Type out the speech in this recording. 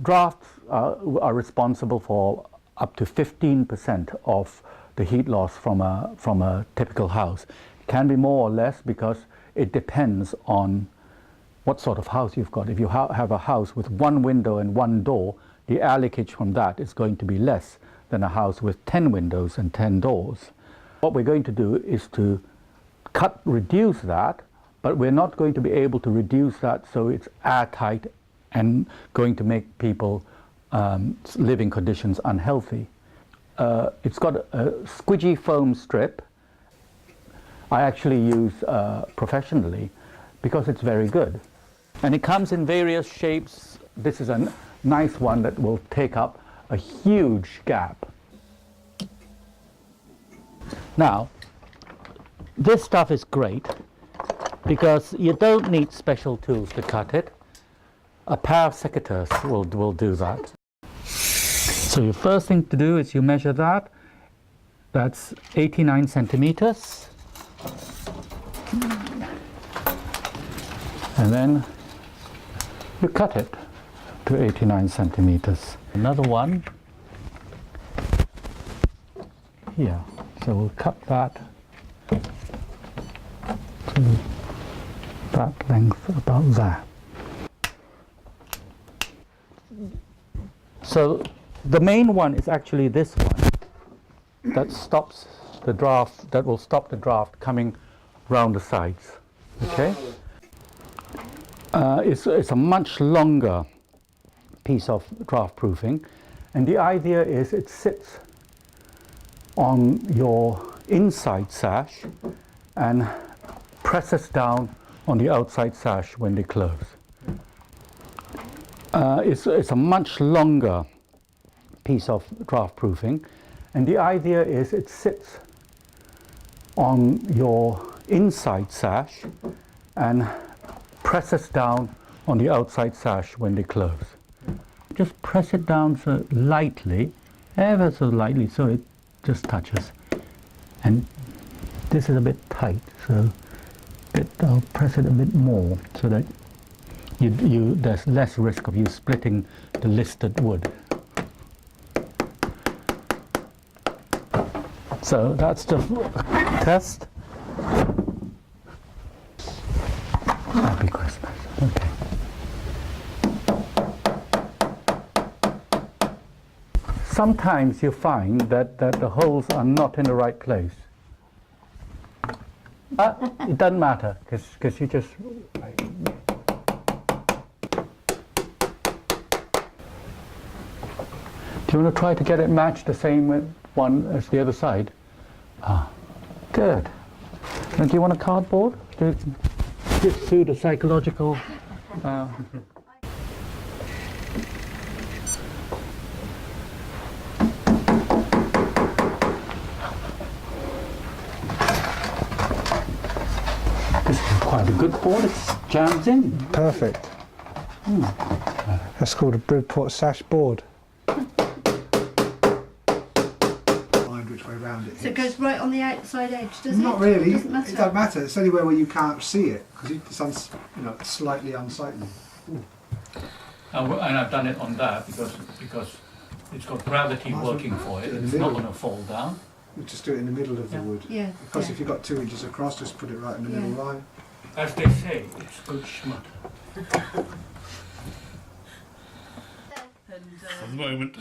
Drafts are responsible for up to 15% of the heat loss from a typical house. It can be more or less because it depends on what sort of house you've got. If you have a house with one window and one door, the air leakage from that is going to be less than a house with 10 windows and 10 doors. What we're going to do is to reduce that, but we're not going to be able to reduce that so it's airtight and going to make people living conditions unhealthy. It's got a squidgy foam strip. I actually use professionally because it's very good. And it comes in various shapes. This is a nice one that will take up a huge gap. Now, this stuff is great because you don't need special tools to cut it. A pair of secateurs will do that. So your first thing to do is you measure that. That's 89 centimeters. And then you cut it to 89 centimeters. Another one here. So we'll cut that to that length about there. So the main one is actually this one that stops the draft, that will stop the draft coming round the sides. Okay? It's a much longer piece of draft proofing, and the idea is it sits on your inside sash and presses down on the outside sash when they close. It's a much longer piece of draft proofing, and the idea is it sits on your inside sash and presses down on the outside sash when they close. Just press it down so lightly, ever so lightly, so it just touches. And this is a bit tight, so I'll press it a bit more so that there's less risk of you splitting the listed wood. So that's the test. Happy Christmas. Okay. Sometimes you find that the holes are not in the right place. It doesn't matter, because you just... Do you want to try to get it matched the same one as the other side? Ah, good. And do you want a cardboard to suit the psychological... This is quite a good board, it jams in. Perfect. That's called a Bridport sash board. Which way round it So it goes right on the outside edge, does it? Not really. It doesn't matter. It doesn't matter. It's anywhere where you can't see it because it's slightly unsightly. And I've done it on that because it's got gravity working for it. It's not going to fall down. You just do it in the middle of the wood. Yeah. Because if you've got 2 inches across, just put it right in the middle line. As they say, it's good schmuck. For the moment.